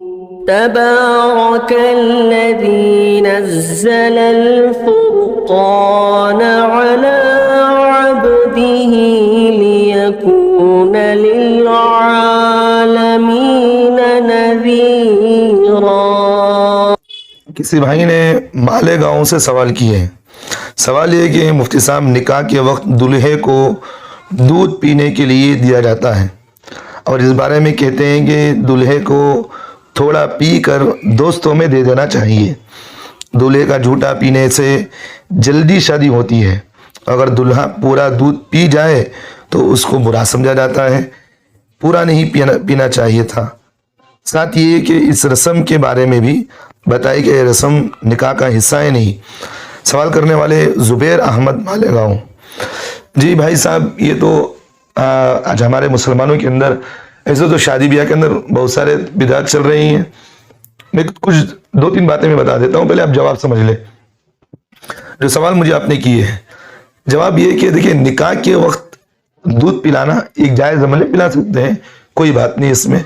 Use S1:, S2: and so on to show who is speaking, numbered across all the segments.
S1: تبارك الذي نزل الفرقان على عبده ليكون للعالمين نذيرا۔
S2: کسی بھائی نے مالیگاؤں سے سوال کیے ہیں۔ سوال یہ کہ مفتی صاحب نکاح کے وقت دلہے کو دودھ پینے کے لیے دیا جاتا ہے اور اس بارے میں کہتے ہیں کہ دلہے کو تھوڑا پی کر دوستوں میں دے دینا چاہیے۔ دلہے کا جھوٹا پینے سے جلدی شادی ہوتی ہے۔ اگر دلہا پورا دودھ پی جائے تو اس کو برا سمجھا جاتا ہے، پورا نہیں پینا چاہیے تھا۔ ساتھ یہ کہ اس رسم کے بارے میں بھی بتائے کہ یہ رسم نکاح کا حصہ ہے نہیں۔ سوال کرنے والے زبیر احمد مالیگاؤں۔ جی بھائی صاحب، یہ تو آج ہمارے مسلمانوں کے اندر ایسے تو شادی بیاہ کے اندر بہت سارے بدعات چل رہی ہیں۔ میں کچھ دو تین باتیں میں بتا دیتا ہوں، پہلے آپ جواب سمجھ لیں جو سوال مجھے آپ نے کیے ہیں۔ جواب یہ کہ دیکھیں، نکاح کے وقت دودھ پلانا ایک جائز عمل ہے، پلا سکتے ہیں، کوئی بات نہیں اس میں،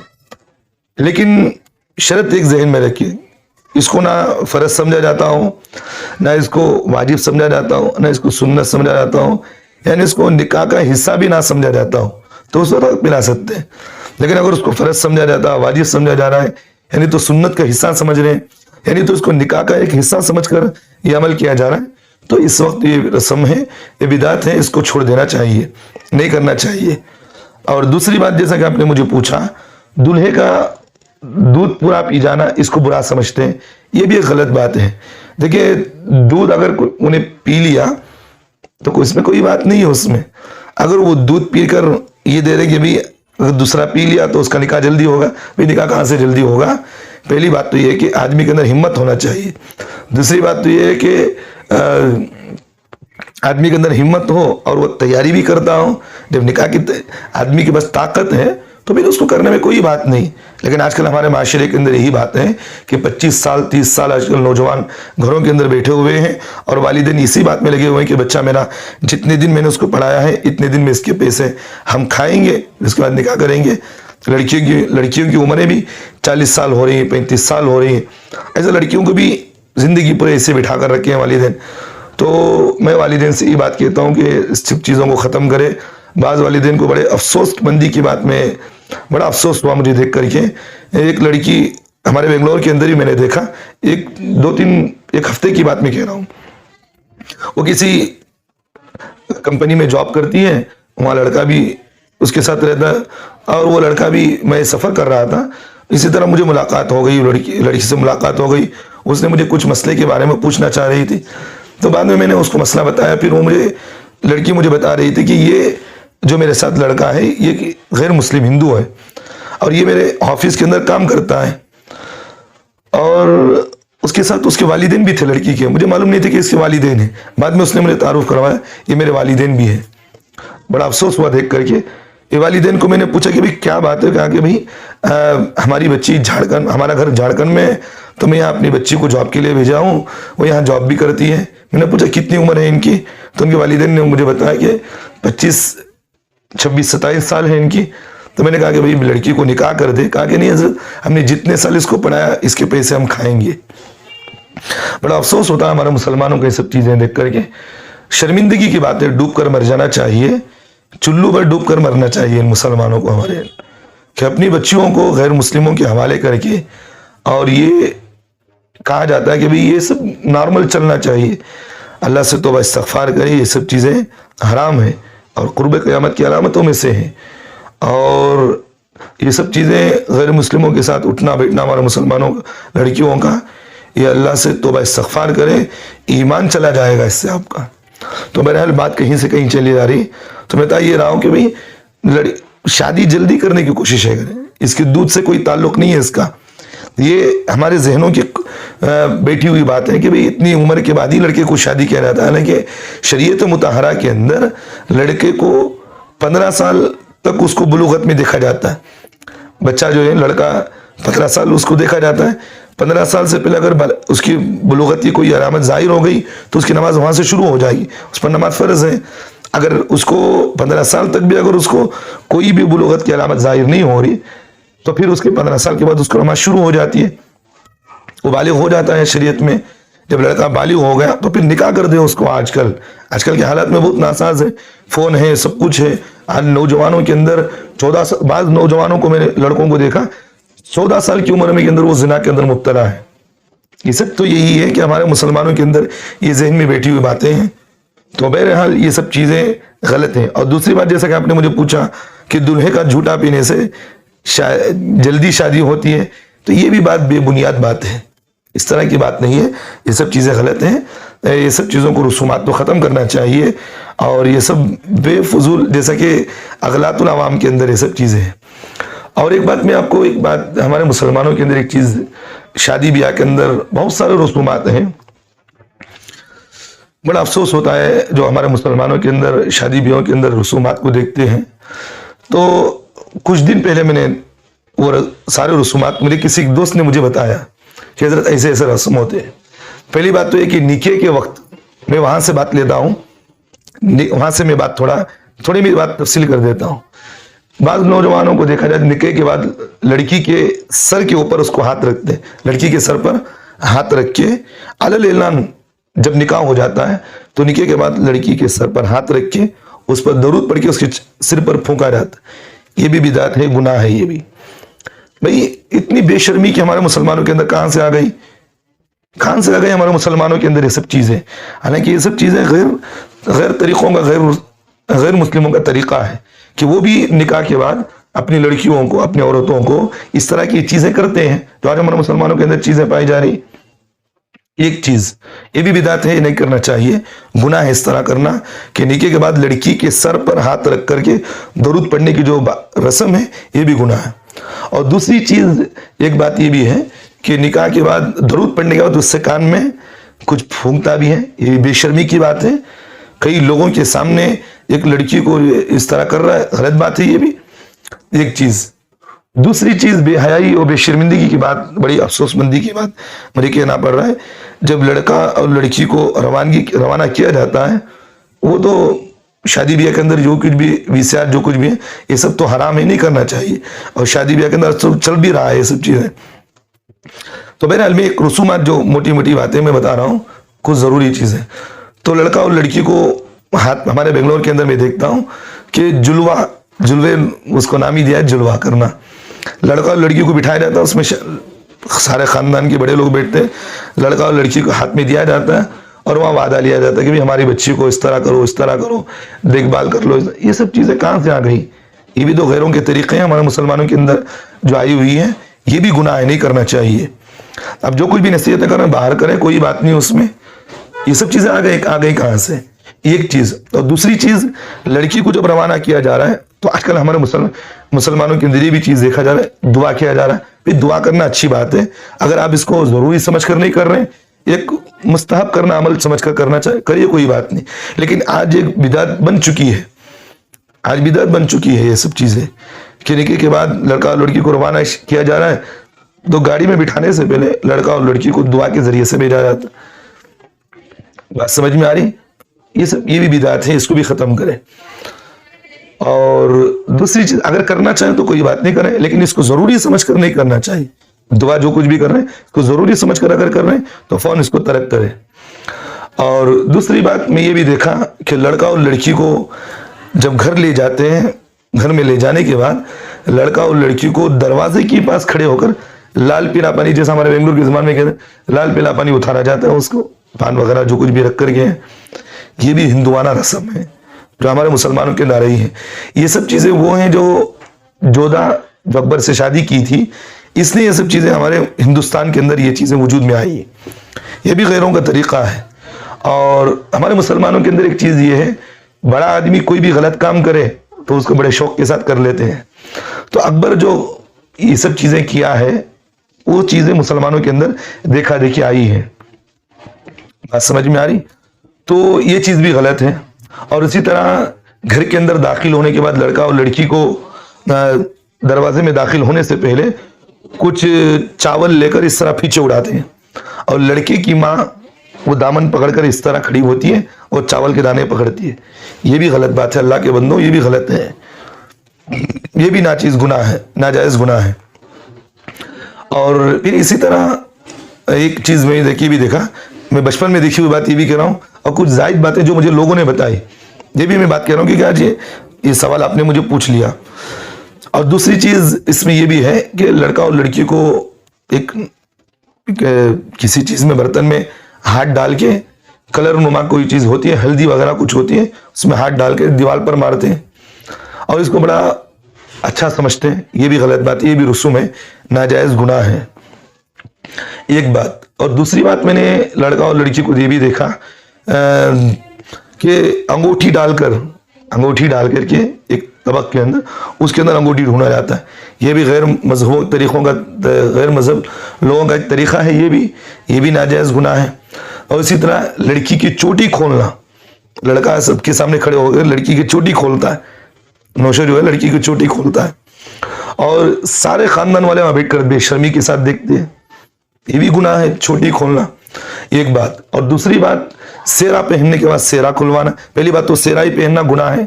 S2: لیکن شرط ایک ذہن میں رکھیے، اس کو نہ فرض سمجھا جاتا ہو، نہ اس کو واجب سمجھا جاتا ہو، نہ اس کو سنت سمجھا جاتا ہو، یعنی اس کو نکاح کا حصہ بھی نہ سمجھا جاتا ہو تو اس وقت پلا سکتے ہیں۔ لیکن اگر اس کو فرض سمجھا جاتا ہے، واجب سمجھا جا رہا ہے، یعنی تو سنت کا حصہ سمجھ رہے ہیں، یعنی تو اس کو نکاح کا ایک حصہ سمجھ کر یہ عمل کیا جا رہا ہے، تو اس وقت یہ رسم ہے، یہ بدعت ہے، اس کو چھوڑ دینا چاہیے، نہیں کرنا چاہیے۔ اور دوسری بات، جیسا کہ آپ نے مجھے پوچھا، دلہے کا دودھ پورا پی جانا اس کو برا سمجھتے ہیں، یہ بھی ایک غلط بات ہے۔ دیکھیں، دودھ اگر انہیں پی لیا تو اس میں کوئی بات نہیں ہے۔ اس میں اگر وہ دودھ پی کر یہ دے رہے کہ بھی اگر دوسرا پی لیا تو اس کا نکاح جلدی ہوگا، بھئی نکاح کہاں سے جلدی ہوگا؟ پہلی بات تو یہ ہے کہ آدمی کے اندر ہمت ہونا چاہیے۔ دوسری بات تو یہ ہے کہ آدمی کے اندر ہمت ہو اور وہ تیاری بھی کرتا ہو۔ جب نکاح کی آدمی کے پاس طاقت ہے تو پھر اس کو کرنے میں کوئی بات نہیں۔ لیکن آج کل ہمارے معاشرے کے اندر یہی بات ہے کہ 25 سال 30 سال آج کل نوجوان گھروں کے اندر بیٹھے ہوئے ہیں اور والدین اسی بات میں لگے ہوئے ہیں کہ بچہ میرا جتنے دن میں نے اس کو پڑھایا ہے اتنے دن میں اس کے پیسے ہم کھائیں گے، اس کے بعد نکاح کریں گے۔ لڑکیوں کی عمریں بھی 40 سال ہو رہی ہیں، 35 سال ہو رہی ہیں، ایسے لڑکیوں کو بھی زندگی پر ایسے بٹھا کر رکھے ہیں والدین۔ تو میں والدین سے یہ بات کہتا ہوں کہ اس سب چیزوں کو ختم کرے۔ بعض والدین کو بڑے افسوس مندی کی بات میں بڑا افسوس ہوا مجھے دیکھ کر کے، ایک لڑکی ہمارے بنگلور کے اندر ہی میں نے دیکھا، ایک ہفتے کی بات میں کہہ رہا ہوں، وہ کسی کمپنی میں جاب کرتی ہے، وہاں لڑکا بھی اس کے ساتھ رہتا ہے اور وہ لڑکا بھی، میں سفر کر رہا تھا، اسی طرح مجھے ملاقات ہو گئی، لڑکی سے ملاقات ہو گئی، اس نے مجھے کچھ مسئلے کے بارے میں پوچھنا چاہ رہی تھی، تو بعد میں نے اس کو مسئلہ بتایا، پھر وہ لڑکی مجھے بتا رہی تھی کہ یہ جو میرے ساتھ لڑکا ہے یہ غیر مسلم ہندو ہے اور یہ میرے آفس کے اندر کام کرتا ہے، اور اس کے ساتھ اس کے والدین بھی تھے لڑکی کے، مجھے معلوم نہیں تھا کہ اس کے والدین ہیں، بعد میں اس نے مجھے تعارف کروایا یہ میرے والدین بھی ہیں۔ بڑا افسوس ہوا دیکھ کر کے۔ یہ والدین کو میں نے پوچھا کہ بھئی کیا بات ہے؟ کہا کہ بھئی ہماری بچی ہمارا گھر جھارکھنڈ میں ہے تو میں یہاں اپنی بچی کو جاب کے لیے بھیجا ہوں، وہ یہاں جاب بھی کرتی ہے۔ میں نے پوچھا کتنی عمر ہے ان کی؟ تو ان کے والدین نے مجھے بتایا کہ 25 26 27 سال ہے ان کی۔ تو میں نے کہا کہ بھئی لڑکی کو نکاح کر دے۔ کہا کہ نہیں حضرت، ہم نے جتنے سال اس کو پڑھایا اس کے پیسے ہم کھائیں گے۔ بڑا افسوس ہوتا ہے ہمارے مسلمانوں کو یہ سب چیزیں دیکھ کر کے۔ شرمندگی کی بات ہے، ڈوب کر مر جانا چاہیے، چلو پر ڈوب کر مرنا چاہیے ان مسلمانوں کو ہمارے، کہ اپنی بچیوں کو غیر مسلموں کے حوالے کر کے، اور یہ کہا جاتا ہے کہ بھئی یہ سب نارمل چلنا چاہیے، اللہ سے توبہ استغفار کرے، یہ سب چیزیں حرام ہیں اور قرب قیامت کی علامتوں میں سے ہیں، اور یہ سب چیزیں غیر مسلموں کے ساتھ اٹھنا بیٹھنا ہمارے مسلمانوں لڑکیوں کا، یہ اللہ سے توبہ استغفار کرے، ایمان چلا جائے گا اس سے آپ کا۔ تو بہرحال بات کہیں سے کہیں چلی جا رہی، تو میں بتا یہ رہا ہوں کہ بھئی شادی جلدی کرنے کی کوشش ہے کریں، اس کے دودھ سے کوئی تعلق نہیں ہے اس کا، یہ ہمارے ذہنوں کی بیٹھی ہوئی بات ہے کہ بھئی اتنی عمر کے بعد ہی لڑکے کو شادی کیا جاتا ہے، حالانکہ شریعت مطہرہ کے اندر لڑکے کو 15 سال تک اس کو بلوغت میں دیکھا جاتا ہے، بچہ جو ہے لڑکا 15 سال اس کو دیکھا جاتا ہے، 15 سال سے پہلے اگر اس کی بلوغت کی کوئی علامت ظاہر ہو گئی تو اس کی نماز وہاں سے شروع ہو جائے گی، اس پر نماز فرض ہے۔ اگر اس کو 15 سال تک بھی اگر اس کو کوئی بھی بلوغت کی علامت ظاہر نہیں ہو رہی تو پھر اس کے 15 سال کے بعد اس کو نماز شروع ہو جاتی ہے، وہ بالغ ہو جاتا ہے شریعت میں. جب لڑکا بالغ ہو گیا تو پھر نکاح کر دے اس کو. آج کل کے حالات میں بہت ناساز ہے، فون ہے، سب کچھ ہے. آج نوجوانوں کے اندر 14 سال، بعض نوجوانوں کو، میں نے لڑکوں کو دیکھا 14 سال کی عمر میں کے اندر وہ زنا کے اندر مبتلا ہے. یہ سب تو یہی ہے کہ ہمارے مسلمانوں کے اندر یہ ذہن میں بیٹھی ہوئی باتیں ہیں. تو بہرحال یہ سب چیزیں غلط ہیں. اور دوسری بات، جیسا کہ آپ نے مجھے پوچھا کہ دلہے کا جھوٹا پینے سے جلدی شادی ہوتی ہے، تو یہ بھی بات بے بنیاد بات ہے. اس طرح کی بات نہیں ہے، یہ سب چیزیں غلط ہیں. یہ سب چیزوں کو، رسومات کو ختم کرنا چاہیے. اور یہ سب بے فضول، جیسا کہ اغلاط العوام کے اندر یہ سب چیزیں ہیں. اور ایک بات میں آپ کو، ایک بات ہمارے مسلمانوں کے اندر ایک چیز، شادی بیاہ کے اندر بہت سارے رسومات ہیں. بڑا افسوس ہوتا ہے جو ہمارے مسلمانوں کے اندر شادی بیاہوں کے اندر رسومات کو دیکھتے ہیں. تو کچھ دن پہلے میں نے وہ سارے رسومات، میرے کسی ایک دوست نے مجھے بتایا کہ حضرت ایسے ایسے رسم ہوتے ہیں. پہلی بات تو یہ کہ نکاح کے وقت، میں وہاں سے بات لیتا ہوں، وہاں سے میں بات تھوڑی میری بات تفصیل کر دیتا ہوں. بعض نوجوانوں کو دیکھا جائے نکاح کے بعد لڑکی کے سر کے اوپر اس کو ہاتھ رکھتے ہیں، لڑکی کے سر پر ہاتھ رکھ کے علی اعلان جب نکاح ہو جاتا ہے تو نکاح کے بعد لڑکی کے سر پر ہاتھ رکھ کے اس پر درود پڑھ کے اس کے سر پر پھونکا جاتا ہے. یہ بھی بدعت ہے، گناہ ہے. یہ بھی بھئی اتنی بے شرمی کہ ہمارے مسلمانوں کے اندر کہاں سے آ گئی ہمارے مسلمانوں کے اندر یہ سب چیزیں. حالانکہ یہ سب چیزیں غیر طریقوں کا، غیر مسلموں کا طریقہ ہے کہ وہ بھی نکاح کے بعد اپنی لڑکیوں کو، اپنی عورتوں کو اس طرح کی چیزیں کرتے ہیں جو آج ہمارے مسلمانوں کے اندر چیزیں پائی جا رہی. ایک چیز یہ بھی بدعت ہے، یہ نہیں کرنا چاہیے. گناہ ہے اس طرح کرنا کہ نکاح کے بعد لڑکی کے سر پر ہاتھ رکھ کر کے درود پڑھنے کی جو رسم ہے یہ بھی گناہ ہے. اور دوسری چیز، ایک بات یہ بھی ہے کہ نکاح کے بعد درود پڑھنے کے بعد اس سے کان میں کچھ پھونکتا بھی ہے. یہ بھی بے شرمی کی بات ہے. کئی لوگوں کے سامنے ایک لڑکی کو اس طرح کر رہا ہے، غلط بات ہے یہ بھی ایک چیز. دوسری چیز بے حیائی اور بے شرمندگی کی بات، بڑی افسوس مندی کی بات مجھے کہنا پڑ رہا ہے. جب لڑکا اور لڑکی کو روانہ کیا جاتا ہے، وہ تو شادی بیاہ کے اندر جو کچھ بھی ویسیات جو کچھ بھی ہے یہ سب تو حرام ہی نہیں کرنا چاہیے. اور شادی بیاہ کے اندر چل بھی رہا ہے یہ سب چیزیں. تو بہرحال میں ایک رسومات جو موٹی موٹی باتیں میں بتا رہا ہوں، کچھ ضروری چیزیں. تو لڑکا اور لڑکی کو ہاتھ، ہمارے بنگلور کے اندر میں دیکھتا ہوں کہ جلوے اس کو نام ہی دیا ہے جلوہ کرنا. لڑکا اور لڑکی کو بٹھایا جاتا ہے، اس میں سارے خاندان کے بڑے لوگ بیٹھتے ہیں. لڑکا اور لڑکی کو ہاتھ میں دیا جاتا ہے اور وہاں وعدہ لیا جاتا ہے کہ ہماری بچی کو اس طرح کرو، اس طرح کرو، دیکھ بھال کر لو. یہ سب چیزیں کہاں سے آ گئی؟ یہ بھی تو غیروں کے طریقے ہیں ہمارے مسلمانوں کے اندر جو آئی ہوئی ہیں. یہ بھی گناہ ہے، نہیں کرنا چاہیے. اب جو کچھ بھی نصیحتیں کریں باہر کریں، کوئی بات نہیں اس میں. یہ سب چیزیں آ گئی کہاں سے؟ ایک چیز. اور دوسری چیز، لڑکی کو جب روانہ کیا جا رہا ہے تو آج کل ہمارے مسلمانوں کے اندر یہ بھی چیز دیکھا جا رہا ہے، دعا کیا جا رہا ہے. پھر دعا کرنا اچھی بات ہے، اگر آپ اس کو ضروری سمجھ کر نہیں کر رہے ہیں، ایک مستحب کرنا عمل سمجھ کر کرنا چاہے کریے، کوئی بات نہیں. لیکن آج ایک بدعت بن چکی ہے، یہ سب چیزیں کہ نکاح کے بعد لڑکا اور لڑکی کو روانہ کیا جا رہا ہے تو گاڑی میں بٹھانے سے پہلے لڑکا اور لڑکی کو دعا کے ذریعے سے بھیجا جاتا. بات سمجھ میں آ رہی؟ یہ بھی بدعت ہے، اس کو بھی ختم کریں. اور دوسری چیز، اگر کرنا چاہیں تو کوئی بات نہیں کریں، لیکن اس کو ضروری سمجھ کر نہیں کرنا چاہیے. دعا جو کچھ بھی کر رہے ہیں اس کو ضروری سمجھ کر اگر کر رہے ہیں تو فوراً اس کو ترک کریں. اور دوسری بات میں یہ بھی دیکھا کہ لڑکا اور لڑکی کو جب گھر لے جاتے ہیں، گھر میں لے جانے کے بعد لڑکا اور لڑکی کو دروازے کے پاس کھڑے ہو کر لال پیلا پانی، جیسا ہمارے بنگلور کی زبان میں کہتے ہیں لال پیلا پانی اتارا جاتا ہے، اس کو پان وغیرہ جو کچھ بھی رکھ کر گئے. یہ بھی ہندوانہ رسم ہے جو ہمارے مسلمانوں کے اندر رہی ہے. یہ سب چیزیں وہ ہیں جو جودھا جو اکبر سے شادی کی تھی، اس لیے یہ سب چیزیں ہمارے ہندوستان کے اندر یہ چیزیں وجود میں آئی ہیں. یہ بھی غیروں کا طریقہ ہے. اور ہمارے مسلمانوں کے اندر ایک چیز یہ ہے، بڑا آدمی کوئی بھی غلط کام کرے تو اس کو بڑے شوق کے ساتھ کر لیتے ہیں. تو اکبر جو یہ سب چیزیں کیا ہے، وہ چیزیں مسلمانوں کے اندر دیکھا دیکھی آئی ہیں. بات سمجھ میں آ رہی؟ تو یہ چیز بھی غلط ہے. اور اسی طرح گھر کے اندر داخل ہونے کے بعد لڑکا اور لڑکی کو دروازے میں داخل ہونے سے پہلے کچھ چاول لے کر اس طرح پیچھے اڑاتے ہیں، اور لڑکے کی ماں وہ دامن پکڑ کر اس طرح کھڑی ہوتی ہے اور چاول کے دانے پکڑتی ہے. یہ بھی غلط بات ہے. اللہ کے بندوں، یہ بھی غلط ہے، یہ بھی ناچیز گناہ ہے، ناجائز گناہ ہے. اور پھر اسی طرح ایک چیز میں دیکھی بھی دیکھا، میں بچپن میں دیکھی ہوئی بات یہ بھی کہہ رہا ہوں، اور کچھ زائد باتیں جو مجھے لوگوں نے بتائی یہ بھی میں بات کہہ رہا ہوں کہ آج یہ سوال آپ نے مجھے پوچھ لیا۔ اور دوسری چیز اس میں یہ بھی ہے کہ لڑکا اور لڑکی کو ایک کسی چیز میں برتن میں ہاتھ ڈال کے کلر نما کوئی چیز ہوتی ہے، ہلدی وغیرہ کچھ ہوتی ہے، اس میں ہاتھ ڈال کے دیوار پر مارتے ہیں اور اس کو بڑا اچھا سمجھتے ہیں۔ یہ بھی غلط بات ہے، یہ بھی رسوم ہے، ناجائز گناہ ہے، ایک بات۔ اور دوسری بات میں نے لڑکا اور لڑکی کو یہ بھی دیکھا کہ انگوٹھی ڈال کر کے ایک طبق کے اندر، اس کے اندر انگوٹھی ڈھونڈا جاتا ہے۔ یہ بھی غیر مذہب لوگوں کا ایک طریقہ ہے، یہ بھی ناجائز گناہ ہے۔ اور اسی طرح لڑکی کی چوٹی کھولنا، لڑکا سب کے سامنے کھڑے ہو کر لڑکی کی چوٹی کھولتا ہے، نوشہ جو ہے لڑکی کی چوٹی کھولتا ہے، اور سارے خاندان والے وہاں بیٹھ کر بے شرمی کے ساتھ دیکھتے ہیں، یہ بھی گناہ ہے چوٹی کھولنا، ایک بات۔ اور دوسری بات سیرا پہننے کے بعد سیرا کھلوانا۔ پہلی بات تو سیرا ہی پہننا گناہ ہے،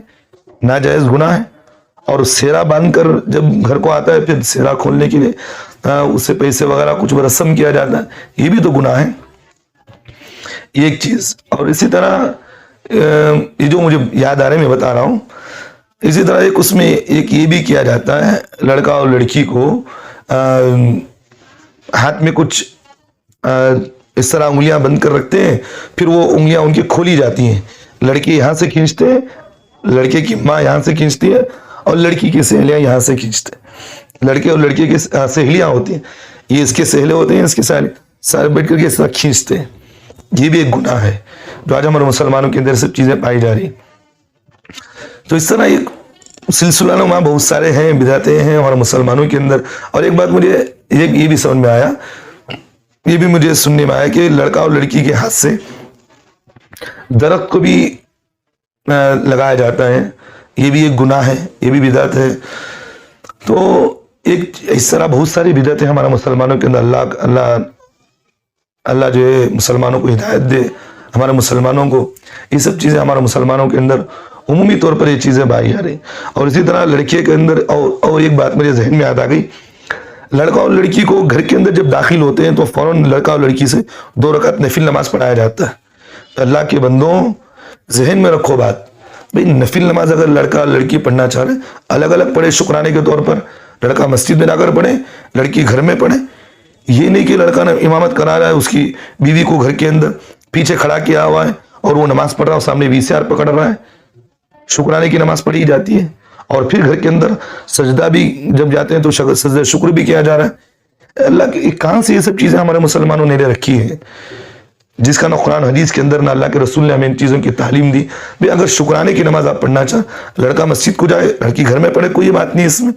S2: ناجائز گناہ ہے، اور سیرا باندھ کر جب گھر کو آتا ہے پھر سیرا کھولنے کے لیے اسے پیسے وغیرہ کچھ رسم کیا جاتا ہے، یہ بھی تو گناہ ہے، ایک چیز۔ اور اسی طرح یہ جو مجھے یاد آ رہا ہے میں بتا رہا ہوں، اسی طرح ایک اس میں ایک یہ بھی کیا جاتا ہے، لڑکا اور لڑکی کو ہاتھ میں کچھ اس طرح انگلیاں بند کر رکھتے ہیں، پھر وہ انگلیاں ان کی کھولی جاتی ہیں، لڑکے یہاں سے کھینچتے ہیں، لڑکے کی ماں یہاں سے کھینچتی ہے اور لڑکی کی سہیلیاں یہاں سے کھینچتے ہیں، لڑکے اور لڑکی کی سہیلیاں ہوتی ہیں، یہ اس کے سہیلے ہوتے ہیں، اس کے سارے بیٹھ کر کے اس طرح کھینچتے ہیں، یہ بھی ایک گناہ ہے جو آج ہمارے مسلمانوں کے اندر سب چیزیں پائی جا رہی۔ تو اس طرح ایک سلسلہ نما بہت سارے ہیں، بدعتیں ہیں ہمارے مسلمانوں کے اندر۔ اور ایک بات مجھے یہ بھی سمجھ میں آیا، یہ بھی مجھے سننے میں آیا کہ لڑکا اور لڑکی کے ہاتھ سے درخت کو بھی لگایا جاتا ہے، یہ بھی ایک گناہ ہے، یہ بھی بدعت ہے۔ تو ایک اس طرح بہت ساری بدعتیں ہمارے مسلمانوں کے اندر، اللہ جو ہے مسلمانوں کو ہدایت دے، ہمارے مسلمانوں کو یہ سب چیزیں ہمارے مسلمانوں کے اندر عمومی طور پر یہ چیزیں پائی جا رہی۔ اور اسی طرح لڑکے کے اندر اور ایک بات میرے ذہن میں یاد آ گئی، لڑکا اور لڑکی کو گھر کے اندر جب داخل ہوتے ہیں تو فوراً لڑکا اور لڑکی سے 2 رکعت نفل نماز پڑھایا جاتا ہے۔ تو اللہ کے بندوں ذہن میں رکھو بات، بھئی نفل نماز اگر لڑکا اور لڑکی پڑھنا چاہ رہے الگ الگ پڑھے، شکرانے کے طور پر، لڑکا مسجد میں جا کر پڑھے، لڑکی گھر میں پڑھے۔ یہ نہیں کہ لڑکا نے امامت کرا رہا ہے، اس کی بیوی کو گھر کے اندر پیچھے کھڑا کیا ہوا ہے اور وہ نماز پڑھ رہا ہے، سامنے VCR پکڑ رہا ہے، شکرانے کی نماز پڑھی جاتی ہے۔ اور پھر گھر کے اندر سجدہ بھی جب جاتے ہیں تو سجدہ شکر بھی کیا جا رہا ہے۔ اللہ کی کہاں سے یہ سب چیزیں ہمارے مسلمانوں نے رکھی ہیں، جس کا نہ قرآن حدیث کے اندر نہ اللہ کے رسول نے ہمیں ان چیزوں کی تعلیم دی۔ اگر شکرانے کی نماز آپ پڑھنا چاہیں، لڑکا مسجد کو جائے، لڑکی گھر میں پڑھے، کوئی بات نہیں اس میں،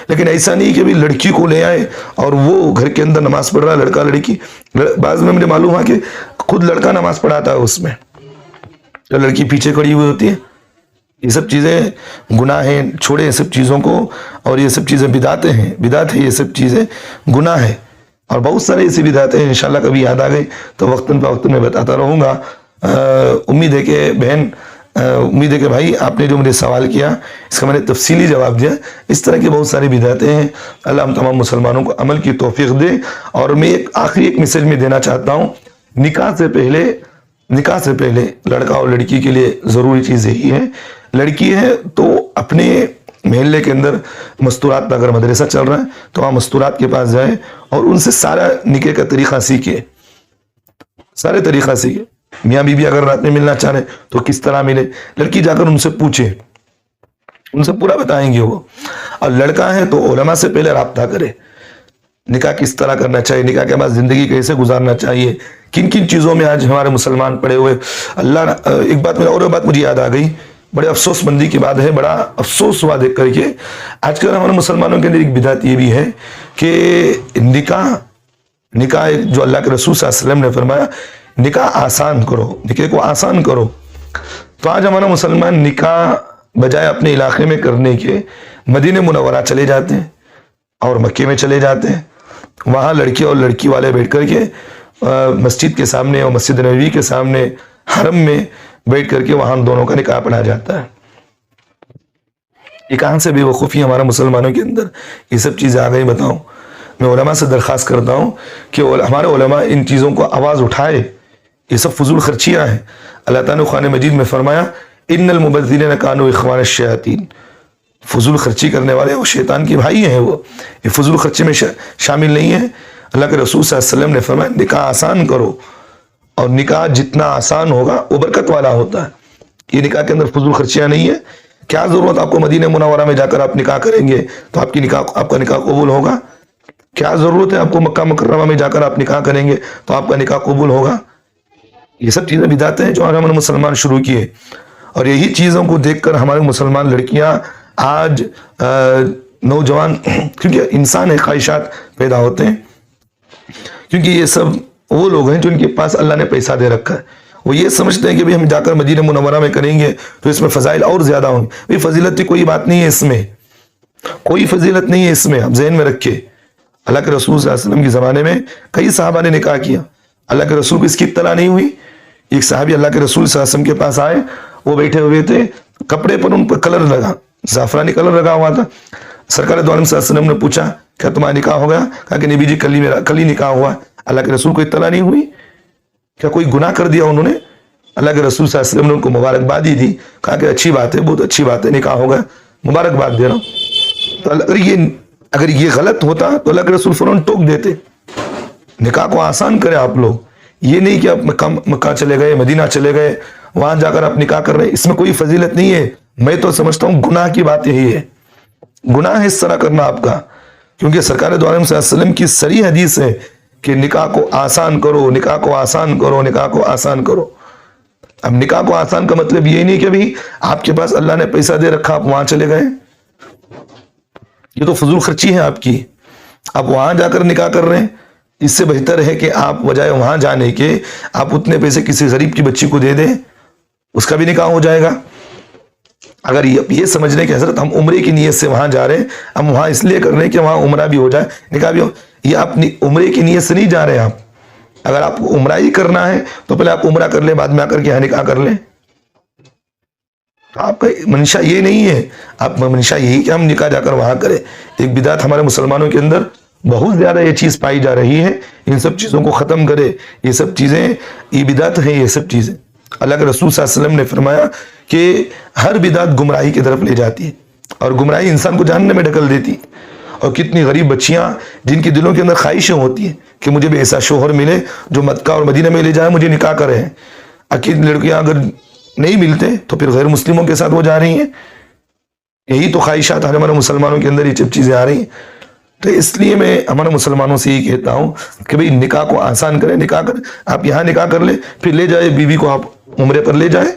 S2: لیکن ایسا نہیں کہ لڑکی کو لے آئے اور وہ گھر کے اندر نماز پڑھ رہا ہے، لڑکا لڑکی، بعض میں مجھے معلوم ہوا کہ خود لڑکا نماز پڑھاتا ہے اس میں، لڑکی پیچھے کھڑی ہوئی ہوتی ہے۔ یہ سب چیزیں گناہ ہیں، چھوڑیں یہ سب چیزوں کو، اور یہ سب چیزیں بدعت ہیں، بدعت ہے، یہ سب چیزیں گناہ ہے۔ اور بہت سارے ایسی بدعتیں ہیں، انشاءاللہ کبھی یاد آ گئی تو وقتاً فوقتاً میں بتاتا رہوں گا۔ امید ہے کہ بہن، امید ہے کہ بھائی آپ نے جو مجھے سوال کیا اس کا میں نے تفصیلی جواب دیا۔ اس طرح کی بہت ساری بدعتیں ہیں، اللہ ہم تمام مسلمانوں کو عمل کی توفیق دے۔ اور میں ایک میسج میں دینا چاہتا ہوں، نکاح سے پہلے لڑکا اور لڑکی کے لیے ضروری چیز یہی ہے، لڑکی ہے تو اپنے محلے کے اندر مستورات اگر مدرسہ چل رہا ہے تو وہاں مستورات کے پاس جائے اور ان سے سارا نکاح کا طریقہ سیکھے، سارے طریقہ سیکھے۔ میاں بیوی اگر رات میں ملنا چاہ رہے تو کس طرح ملے، لڑکی جا کر ان سے پوچھے، ان سے پورا بتائیں گے وہ۔ اور لڑکا ہے تو علماء سے پہلے رابطہ کرے، نکاح کس طرح کرنا چاہیے، نکاح کے بعد زندگی کیسے گزارنا چاہیے، کن کن چیزوں میں آج ہمارے مسلمان پڑے ہوئے۔ ایک بات مجھے یاد آ گئی، بڑے افسوس مندی کی بات ہے، بڑا افسوس ہوا دیکھ کر کے۔ آج کل ہمارے مسلمانوں کے اندر ایک بدعت یہ بھی ہے کہ نکاح جو اللہ کے رسول صلی اللہ علیہ وسلم نے فرمایا نکاح آسان کرو، نکاح کو آسان کرو، تو آج ہمارا مسلمان نکاح بجائے اپنے علاقے میں کرنے کے مدینہ منورہ چلے جاتے ہیں اور مکے میں چلے جاتے ہیں، وہاں لڑکی اور لڑکی والے بیٹھ کر کے مسجد کے سامنے اور مسجد نبوی کے سامنے حرم میں بیٹھ کر کے وہاں دونوں کا نکاح پڑھا جاتا ہے۔ یہ کہاں سے بے وقوفی ہمارا مسلمانوں کے اندر یہ سب چیزیں آ گئی بتاؤں۔ میں علماء سے درخواست کرتا ہوں کہ ہمارے علماء ان چیزوں کو آواز اٹھائے. یہ سب فضول خرچیاں ہیں. اللہ تعالیٰ نے قرآن مجید میں فرمایا ان المبذرین کانوا اخوان الشیاطین. فضول خرچی کرنے والے وہ شیطان کے بھائی ہیں. وہ یہ فضول خرچی میں شامل نہیں ہیں. اللہ کے رسول صلی اللہ علیہ وسلم نے فرمایا نکاح آسان کرو, اور نکاح جتنا آسان ہوگا وہ برکت والا ہوتا ہے. یہ نکاح کے اندر فضول خرچیاں نہیں ہیں. کیا ضرورت آپ کو مدینہ منورہ میں جا کر آپ نکاح کریں گے تو آپ کا نکاح قبول ہوگا؟ کیا ضرورت ہے آپ کو مکہ مکرمہ میں جا کر آپ نکاح کریں گے تو آپ کا نکاح قبول ہوگا؟ یہ سب چیزیں بدعتیں ہیں جو ہمارے مسلمان شروع کیے, اور یہی چیزوں کو دیکھ کر ہمارے مسلمان لڑکیاں آج نوجوان, کیونکہ انسان ہے خواہشات پیدا ہوتے ہیں, کیونکہ یہ سب وہ لوگ ہیں جو ان کے پاس اللہ نے پیسہ دے رکھا ہے. وہ یہ سمجھتے ہیں کہ ہم جا کر مدینہ منورہ میں کریں گے تو اس میں فضائل اور زیادہ ہوں گے. فضیلت کی کوئی بات نہیں ہے, اس میں کوئی فضیلت نہیں ہے. اس میں آپ ذہن میں رکھیں اللہ کے رسول صلی اللہ علیہ وسلم کے زمانے میں کئی صحابہ نے نکاح کیا. اللہ کے رسول کو اس کی اطلاع نہیں ہوئی. ایک صحابی اللہ کے رسول صلی اللہ علیہ وسلم کے پاس آئے, وہ بیٹھے ہوئے تھے, کپڑے پر ان پر کلر لگا, زعفرانی کلر لگا ہوا تھا. سرکار دو عالم صلی اللہ علیہ وسلم نے پوچھا کیا تمہارا نکاح ہو گیا؟ کہا کہ نبی جی کل ہی نکاح ہوا. اللہ کے رسول کو اطلاع نہیں ہوئی. کیا کوئی گناہ کر دیا انہوں نے؟ اللہ کے رسول صلی اللہ علیہ وسلم نے ان کو مبارکباد ہی دی. کہا کہ اچھی بات ہے, بہت اچھی بات ہے, نکاح ہو گیا, مبارکباد دے رہا ہوں. تو اگر یہ غلط ہوتا تو اللہ کے رسول فوراً ٹوک دیتے. نکاح کو آسان کرے آپ لوگ. یہ نہیں کہ آپ مکہ چلے گئے, مدینہ چلے گئے, وہاں جا کر آپ نکاح کر رہے ہیں. اس میں کوئی فضیلت نہیں ہے. میں تو سمجھتا ہوں گناہ کی بات یہی ہے. گناہ ہے اس طرح کرنا آپ کا, کیونکہ سرکار دو عالم صلی اللہ علیہ وسلم کی صریح حدیث ہے کہ نکاح کو آسان کرو, نکاح کو آسان کرو, نکاح کو آسان کرو. اب نکاح کو آسان کا مطلب یہ نہیں کہ بھی آپ کے پاس اللہ نے پیسہ دے رکھا آپ وہاں چلے گئے. یہ تو فضول خرچی ہے آپ کی. آپ وہاں جا کر نکاح کر رہے ہیں. اس سے بہتر ہے کہ آپ بجائے وہاں جانے کے آپ اتنے پیسے کسی غریب کی بچی کو دے دیں, اس کا بھی نکاح ہو جائے گا. اگر یہ سمجھ رہے کہ حضرت ہم عمرے کی نیت سے وہاں جا رہے ہیں, ہم وہاں اس لیے کر رہے ہیں کہ وہاں عمرہ بھی ہو جائے, نکاح بھی ہو, یہ آپ عمرے کی نیت سے نہیں جا رہے ہیں. آپ اگر آپ کو عمرہ ہی کرنا ہے تو پہلے آپ عمرہ کر لیں, بعد میں آ کر کے یہاں نکاح کر لیں. تو آپ کا منشا یہ نہیں ہے. آپ منشا یہی کہ ہم نکاح جا کر وہاں کریں. ایک بدعت ہمارے مسلمانوں کے اندر بہت زیادہ یہ چیز پائی جا رہی ہے. ان سب چیزوں کو ختم کرے. یہ سب چیزیں یہ بدعت ہیں. یہ سب چیزیں اللہ کے رسول صلی اللہ علیہ وسلم نے فرمایا کہ ہر بدعت گمراہی کی طرف لے جاتی ہے, اور گمراہی انسان کو جہنم میں ڈھکل دیتی. اور کتنی غریب بچیاں جن کے دلوں کے اندر خواہشیں ہوتی ہیں کہ مجھے بھی ایسا شوہر ملے جو مکہ اور مدینہ میں لے جائے, مجھے نکاح کرے. اکیل لڑکیاں اگر نہیں ملتے تو پھر غیر مسلموں کے ساتھ وہ جا رہی ہیں. یہی تو خواہشات ہمارے مسلمانوں کے اندر یہ سب چیزیں آ رہی ہیں. تو اس لیے میں ہمارے مسلمانوں سے یہ کہتا ہوں کہ بھئی نکاح کو آسان کریں. نکاح کر آپ یہاں نکاح کر لیں, پھر لے جائے بیوی کو, آپ عمرے پر لے جائیں.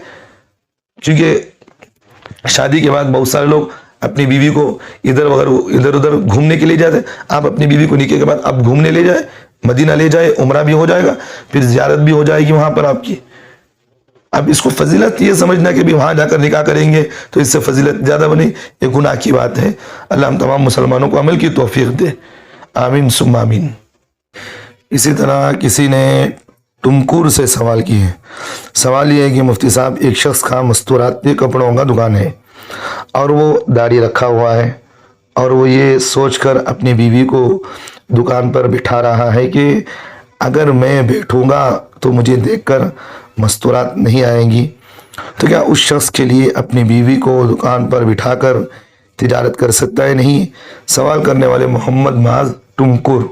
S2: کیونکہ شادی کے بعد بہت سارے لوگ اپنی بیوی کو ادھر ادھر گھومنے کے لیے جاتے ہیں. آپ اپنی بیوی کو نکاح کے بعد آپ گھومنے لے جائیں, مدینہ لے جائے, عمرہ بھی ہو جائے گا, پھر زیارت بھی ہو جائے گی وہاں پر آپ کی. اب اس کو فضیلت یہ سمجھنا کہ بھی وہاں جا کر نکاح کریں گے تو اس سے فضیلت زیادہ بنی, یہ گناہ کی بات ہے. اللہ ہم تمام مسلمانوں کو عمل کی توفیق دے, آمین ثم آمین. اسی طرح کسی نے ٹمکور سے سوال کیے. سوال یہ ہے کہ مفتی صاحب, ایک شخص کا مستورات کے کپڑوں کا دکان ہے اور وہ داڑھی رکھا ہوا ہے, اور وہ یہ سوچ کر اپنی بیوی کو دکان پر بٹھا رہا ہے کہ اگر میں بیٹھوں گا تو مجھے دیکھ کر مستورات نہیں آئیں گی, تو کیا اس شخص کے لیے اپنی بیوی کو دکان پر بٹھا کر تجارت کر سکتا ہے؟ نہیں. سوال کرنے والے محمد معاذ ٹمکور,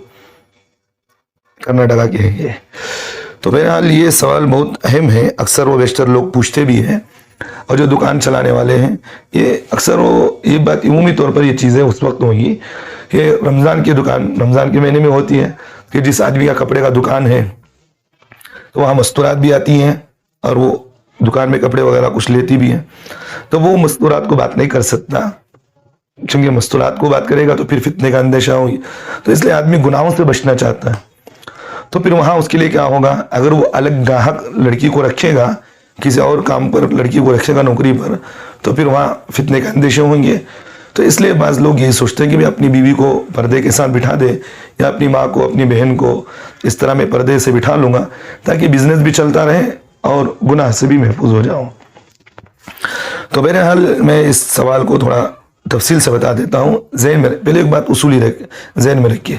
S2: کرناٹکا کے ہیں. تو بہرحال یہ سوال بہت اہم ہے. اکثر و بیشتر لوگ پوچھتے بھی ہیں, اور جو دکان چلانے والے ہیں یہ اکثر یہ بات عمومی طور پر یہ چیزیں اس وقت ہوگی کہ رمضان کے مہینے میں ہوتی ہے کہ جس آدمی کا کپڑے کا دکان ہے تو وہاں مستورات بھی آتی ہیں, اور وہ دکان میں کپڑے وغیرہ کچھ لیتی بھی ہیں. تو وہ مستورات کو بات نہیں کر سکتا, کیونکہ مستورات کو بات کرے گا تو پھر فتنے کا اندیشہ ہوگی. تو اس لیے آدمی گناہوں سے بچنا چاہتا ہے. تو پھر وہاں اس کے لیے کیا ہوگا, اگر وہ الگ گاہک لڑکی کو رکھے گا, کسی اور کام پر لڑکی کو رکھے گا نوکری پر, تو پھر وہاں فتنے کا اندیشے ہوں گے. تو اس لیے بعض لوگ یہی سوچتے ہیں کہ میں اپنی بیوی کو پردے کے ساتھ بٹھا دے, یا اپنی ماں کو, اپنی بہن کو اس طرح میں پردے سے بٹھا لوں گا تاکہ بزنس بھی چلتا رہے اور گناہ سے بھی محفوظ ہو جاؤں. تو بہرحال میں اس سوال کو تھوڑا تفصیل سے بتا دیتا ہوں. پہلے ایک بات اصولی ذہن میں رکھیے,